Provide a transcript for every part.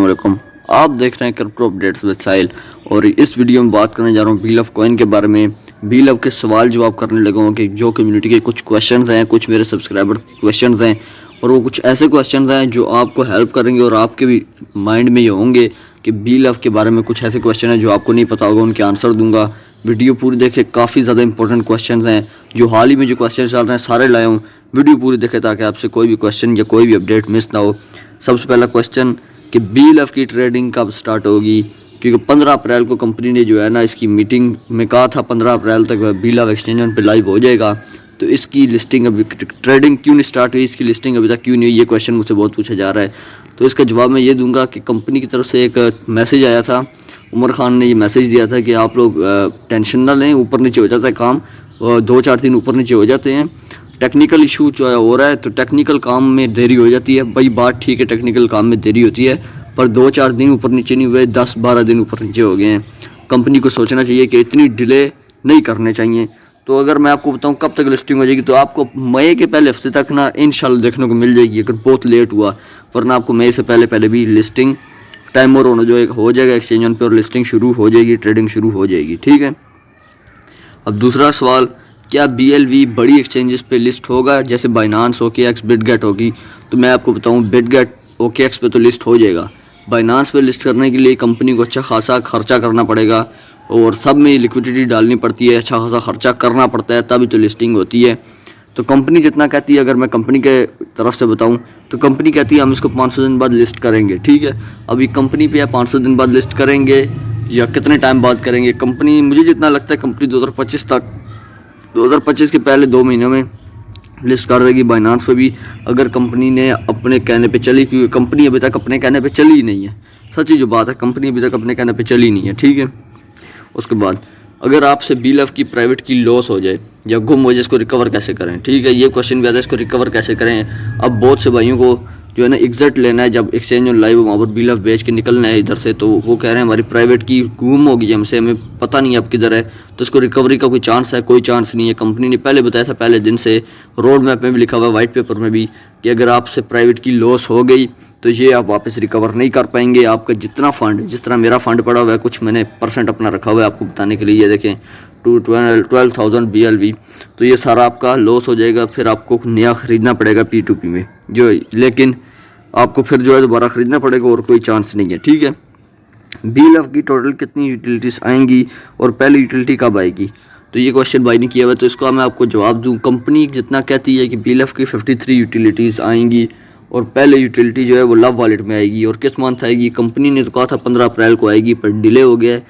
वालेकुम। आप देख रहे हैं क्रिप्टो अपडेट्स विद साहिल और इस वीडियो में बात करने जा रहा हूँ बीलव कॉइन के बारे में। बीलव के सवाल जवाब करने लगा हूँ कि जो कम्युनिटी के कुछ क्वेश्चंस हैं, कुछ मेरे सब्सक्राइबर्स के क्वेश्चंस हैं और वो कुछ ऐसे क्वेश्चंस हैं जो आपको हेल्प करेंगे और आपके भी माइंड में ये होंगे कि बीलव के बारे में कुछ ऐसे क्वेश्चन हैं जो आपको नहीं पता होगा, उनके आंसर दूंगा। वीडियो पूरी देखे, काफ़ी ज़्यादा इंपॉर्टेंट क्वेश्चन हैं जो हाल ही में जो क्वेश्चन चल रहे हैं सारे लाया हूँ। वीडियो पूरी देखे ताकि आपसे कोई भी क्वेश्चन या कोई भी अपडेट मिस ना हो। सबसे पहला क्वेश्चन कि बीलव की ट्रेडिंग कब स्टार्ट होगी, क्योंकि 15 अप्रैल को कंपनी ने जो है ना इसकी मीटिंग में कहा था 15 अप्रैल तक बीलव एक्सचेंज पे लाइव हो जाएगा। तो इसकी लिस्टिंग अभी ट्रेडिंग क्यों नहीं स्टार्ट हुई, इसकी लिस्टिंग अभी तक क्यों नहीं हुई, ये क्वेश्चन मुझसे बहुत पूछा जा रहा है। तो इसका जवाब मैं ये दूंगा कि कंपनी की तरफ से एक मैसेज आया था। उमर खान ने ये मैसेज दिया था कि आप लोग टेंशन ना लें, ऊपर नीचे हो जाता है काम, 2-4 दिन ऊपर नीचे हो जाते हैं। टेक्निकल इशू जो हो रहा है तो टेक्निकल काम में देरी हो जाती है भाई, बात ठीक है, टेक्निकल काम में देरी होती है, पर 2-4 दिन ऊपर नीचे नहीं हुए, 10-12 दिन ऊपर नीचे हो गए हैं। कंपनी को सोचना चाहिए कि इतनी डिले नहीं करने चाहिए। तो अगर मैं आपको बताऊं कब तक लिस्टिंग हो जाएगी, तो आपको मई के पहले हफ्ते तक ना इंशाल्लाह देखने को मिल जाएगी, अगर बहुत लेट हुआ, वरना आपको मई से पहले भी लिस्टिंग टाइम और हो जाएगा एक्सचेंज ऑन पे और लिस्टिंग शुरू हो जाएगी, ट्रेडिंग शुरू हो जाएगी। ठीक है। अब दूसरा सवाल, क्या BLV बड़ी एक्सचेंजेस पे लिस्ट होगा जैसे बाइनांस, OKX, बिटगेट होगी? तो मैं आपको बताऊं बिटगेट, OKX पे तो लिस्ट हो जाएगा। बाइनांस पे लिस्ट करने के लिए कंपनी को अच्छा खासा खर्चा करना पड़ेगा और सब में लिक्विडिटी डालनी पड़ती है, अच्छा खासा खर्चा करना पड़ता है तभी तो लिस्टिंग होती है। तो कंपनी जितना कहती है, अगर मैं कंपनी के तरफ से बताऊं तो कंपनी कहती है हम इसको 500 दिन बाद लिस्ट करेंगे। ठीक है। अभी कंपनी पे 500 दिन बाद लिस्ट करेंगे या कितने टाइम बाद करेंगे, कंपनी मुझे जितना लगता है कंपनी 2025 के पहले 2 महीनों में लिस्ट कर देगी बाइनांस पे भी, अगर कंपनी ने अपने कहने पे चली, क्योंकि कंपनी अभी तक अपने कहने पे चली ही नहीं है। सच्ची जो बात है, कंपनी अभी तक अपने कहने पे चली नहीं है। ठीक है। उसके बाद अगर आपसे बीलव की प्राइवेट की लॉस हो जाए या गुम हो जाए, इसको रिकवर कैसे करें? ठीक है, ये क्वेश्चन भी आता है, इसको रिकवर कैसे करें। अब बहुत से भाइयों को जो है ना एग्जिट लेना है, जब एक्सचेंज ऑन लाइव वहाँ पर बीलव बेच के निकलना है इधर से, तो वो कह रहे हैं हमारी प्राइवेट की गुम होगी हमसे, हमें पता नहीं अब किधर है। तो इसको रिकवरी का कोई चांस है? कोई चांस नहीं है। कंपनी ने पहले बताया था, पहले दिन से रोड मैप में भी लिखा हुआ है, वाइट पेपर में भी, कि अगर आपसे प्राइवेट की लॉस हो गई तो ये आप वापस रिकवर नहीं कर पाएंगे। आपका जितना फंड, जिस तरह मेरा फंड पड़ा हुआ है, कुछ मैंने % अपना रखा हुआ है आपको बताने के लिए, ये देखें 12,000 BLV, तो ये सारा आपका लॉस हो जाएगा। फिर आपको नया ख़रीदना पड़ेगा P2P में, जो लेकिन आपको फिर जो है दोबारा ख़रीदना पड़ेगा और कोई चांस नहीं है। ठीक है। बीलव की टोटल कितनी यूटिलिटीज़ आएंगी और पहली यूटिलिटी कब आएगी? तो ये क्वेश्चन भाई ने किया हुआ है, तो इसका मैं आपको जवाब दूं। कंपनी जितना कहती है कि बीलव की 53 यूटिलिटीज़ आएंगी और पहले यूटिलिटी जो है वो लव वॉलेट में आएगी। और किस मंथ आएगी? कंपनी ने तो कहा था 15 अप्रैल को आएगी, पर डिले हो गया है।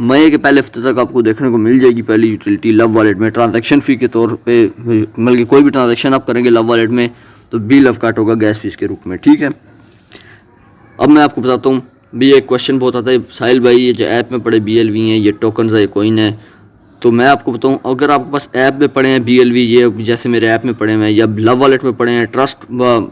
मई के पहले हफ्ते तक आपको देखने को मिल जाएगी पहली यूटिलिटी लव वॉलेट में, ट्रांजैक्शन फ़ी के तौर पे, मतलब कि कोई भी ट्रांजैक्शन आप करेंगे लव वॉलेट में तो बीलव काट होगा गैस फीस के रूप में। ठीक है। अब मैं आपको बताता हूँ भी, एक क्वेश्चन बहुत आता है, साहिल भाई ये जो ऐप में पड़े BLV हैं, ये टोकन्स है, ये कॉइन है। तो मैं आपको बताऊँ, अगर आपके पास ऐप में पड़े हैं BLV, ये जैसे मेरे ऐप में पड़े हैं, या लव वॉलेट में पड़े हैं, ट्रस्ट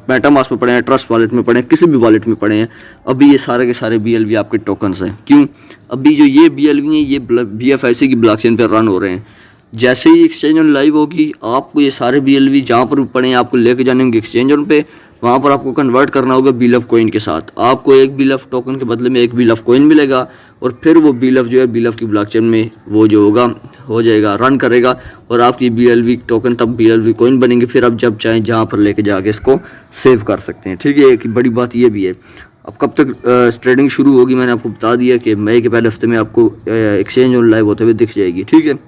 मेटामास्क में पड़े हैं, ट्रस्ट वॉलेट में पड़े हैं, किसी भी वॉलेट में पड़े हैं, अभी ये सारे के सारे BLV आपके टोकन्स हैं। क्यों? अभी जो ये BLV हैं ये BFIC की ब्लॉकचेन पर रन हो रहे हैं। जैसे ही एक्सचेंज ऑन लाइव होगी, आपको ये सारे BLV जहाँ पर भी पड़े हैं आपको लेके जाने होंगे एक्सचेंज ऑन पे, वहाँ पर आपको कन्वर्ट करना होगा बीलव कॉइन के साथ। आपको एक बीलव टोकन के बदले में एक बीलव कॉइन मिलेगा और फिर वो बीलव जो है बीलव की ब्लॉकचेन में वो जो होगा हो जाएगा, रन करेगा और आपकी BLV टोकन तब BLV कॉइन बनेंगे। फिर आप जब चाहें जहाँ पर लेके जाके इसको सेव कर सकते हैं। ठीक है। एक बड़ी बात ये भी है। अब कब तक ट्रेडिंग शुरू होगी मैंने आपको बता दिया कि मई के पहले हफ्ते में आपको एक्सचेंज ऑन लाइव होते हुए दिख जाएगी। ठीक है।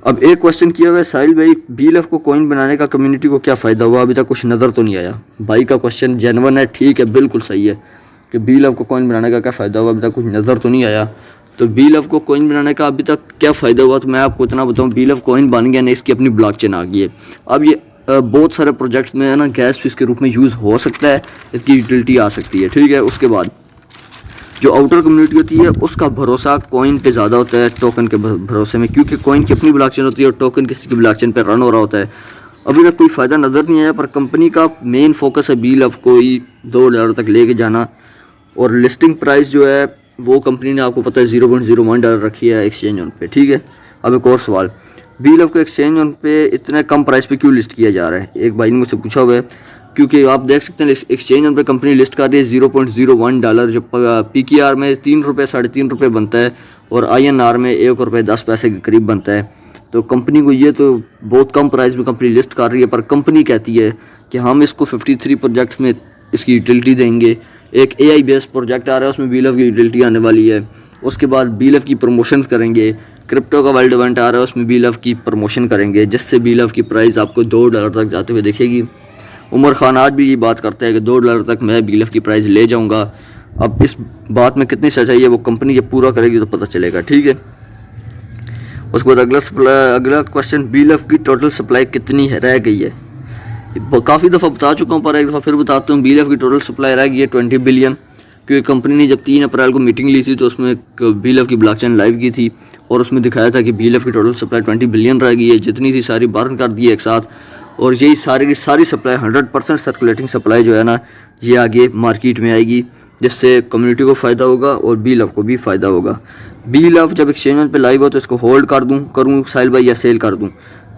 अब एक क्वेश्चन किया हुआ है, साहिल भाई बीलव को कॉइन बनाने का कम्युनिटी को क्या फ़ायदा हुआ? अभी तक कुछ नज़र तो नहीं आया। भाई का क्वेश्चन जेन्युइन है, ठीक है, बिल्कुल सही है कि बीलव को कॉइन बनाने का क्या फ़ायदा हुआ, अभी तक कुछ नज़र तो नहीं आया। तो बीलव को कॉइन बनाने का अभी तक क्या फ़ायदा हुआ, तो मैं आपको इतना बताऊँ, बीलव कॉइन बन गया ना, इसकी अपनी ब्लॉकचेन आ गई है। अब ये बहुत सारे प्रोजेक्ट्स में है ना गैस फीस के रूप में यूज़ हो सकता है, इसकी यूटिलिटी आ सकती है। ठीक है। उसके बाद जो आउटर कम्युनिटी होती है उसका भरोसा कॉइन पे ज़्यादा होता है टोकन के भरोसे में, क्योंकि कॉइन की अपनी ब्लॉकचेन होती है और टोकन किसी की ब्लॉकचेन पे रन हो रहा होता है। अभी तक कोई फ़ायदा नज़र नहीं आया, पर कंपनी का मेन फोकस है बीलव को ही $2 तक लेके जाना। और लिस्टिंग प्राइस जो है वो कंपनी ने आपको पता है $0.01 रखी है एक्सचेंज ऑन पे। ठीक है। अब एक और सवाल, बीलव को एक्सचेंज ऑन पे इतने कम प्राइस पे क्यों लिस्ट किया जा रहा है? एक भाई ने मुझसे पूछा हुआ है क्योंकि आप देख सकते हैं एक्सचेंज पे कंपनी लिस्ट कर रही है $0.01, जो PKR में ₹3 ₹3.5 बनता है और INR में ₹1.10 के करीब बनता है। तो कंपनी को ये तो बहुत कम प्राइस में कंपनी लिस्ट कर रही है, पर कंपनी कहती है कि हम इसको 53 प्रोजेक्ट्स में इसकी यूटिलिटी देंगे। एक AI बेस्ड प्रोजेक्ट आ रहा है, उसमें BeLove की यूटिलिटी आने वाली है। उसके बाद BeLove की प्रमोशंस करेंगे। क्रिप्टो का वर्ल्ड इवेंट आ रहा है, उसमें BeLove की प्रमोशन करेंगे, जिससे BeLove की प्राइस आपको $2 तक जाते हुए दिखेगी। उमर खान आज भी ये बात करते हैं कि $2 तक मैं BeLove की प्राइस ले जाऊंगा। अब इस बात में कितनी सच्चाई है वो कंपनी जब पूरा करेगी तो पता चलेगा, ठीक है। उसके बाद अगला क्वेश्चन, BeLove की टोटल सप्लाई कितनी है रह गई है। काफ़ी दफ़ा बता चुका हूँ, पर एक दफ़ा फिर बताता हूँ। BeLove की टोटल सप्लाई रह गई है 20 बिलियन, क्योंकि कंपनी ने जब 3 अप्रैल को मीटिंग ली थी तो उसमें BeLove की ब्लॉकचेन लाइव की थी और उसमें दिखाया था कि BeLove की टोटल सप्लाई 20 बिलियन रह गई है। जितनी थी सारी बर्न कर दी है एक साथ, और यही सारी की सारी सप्लाई 100% सर्कुलेटिंग सप्लाई जो है ना, ये आगे मार्केट में आएगी, जिससे कम्युनिटी को फ़ायदा होगा और BeLove को भी फ़ायदा होगा। BeLove जब एक्सचेंज पे लाइव हो तो इसको होल्ड कर दूँ करूँ साहिल भाई, या सेल कर दूँ?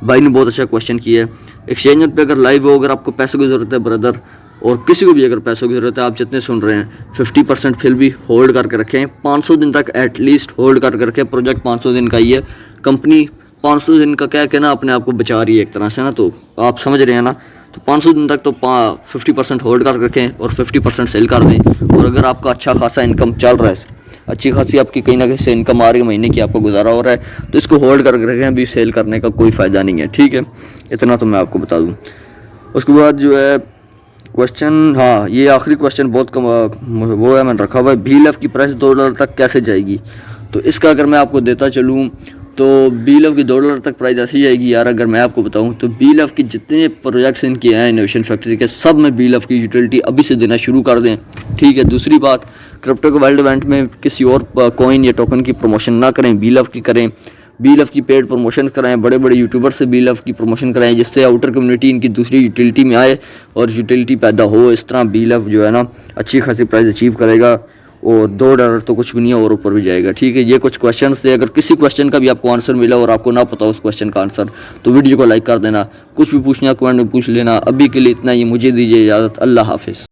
भाई ने बहुत अच्छा क्वेश्चन किया है। एक्सचेंज पे अगर लाइव हो, अगर आपको पैसों की ज़रूरत है ब्रदर, और किसी को भी अगर पैसों की ज़रूरत है, आप जितने सुन रहे हैं 50% फिर भी होल्ड करके रखें। 500 दिन तक एटलीस्ट होल्ड करके रखें। प्रोजेक्ट 500 दिन का ही है, कंपनी 500 दिन का क्या कहना अपने आप को बचा रही है एक तरह से ना, तो आप समझ रहे हैं ना। तो 500 दिन तक तो 50% होल्ड करके रखें और 50% सेल कर दें। और अगर आपका अच्छा खासा इनकम चल रहा है, अच्छी खासी आपकी कहीं ना कहीं से इनकम आ रही है, महीने की आपको गुजारा हो रहा है, तो इसको होल्ड करके रखें। अभी सेल करने का कोई फ़ायदा नहीं है, ठीक है। इतना तो मैं आपको बता दूँ। उसके बाद जो है क्वेश्चन, हाँ ये आखिरी क्वेश्चन बहुत कम वो है, मैंने रखा हुआ है, BeLove की प्राइस $2 तक कैसे जाएगी। तो इसका अगर मैं आपको देता चलूँ तो BeLove की $2 तक प्राइस ऐसी जाएगी यार। अगर मैं आपको बताऊं तो BeLove की जितने प्रोजेक्ट्स इनके हैं इनोवेशन फैक्ट्री के, सब में BeLove की यूटिलिटी अभी से देना शुरू कर दें, ठीक है। दूसरी बात, क्रिप्टो के वर्ल्ड इवेंट में किसी और कॉइन या टोकन की प्रमोशन ना करें, BeLove की करें। BeLove की पेड प्रमोशन कराएं, बड़े बड़े यूट्यूबर से BeLove की प्रमोशन कराएं, जिससे आउटर कम्युनिटी इनकी दूसरी यूटिलिटी में आए और यूटिलिटी पैदा हो। इस तरह BeLove जो है ना अच्छी खासी प्राइस अचीव करेगा और $2 तो कुछ भी नहीं है और ऊपर भी जाएगा, ठीक है। ये कुछ क्वेश्चन थे। अगर किसी क्वेश्चन का भी आपको आंसर मिला और आपको ना पता उस क्वेश्चन का आंसर, तो वीडियो को लाइक कर देना। कुछ भी पूछना कमेंट में पूछ लेना। अभी के लिए इतना ही, मुझे दीजिए इजाज़त। अल्लाह हाफिज़।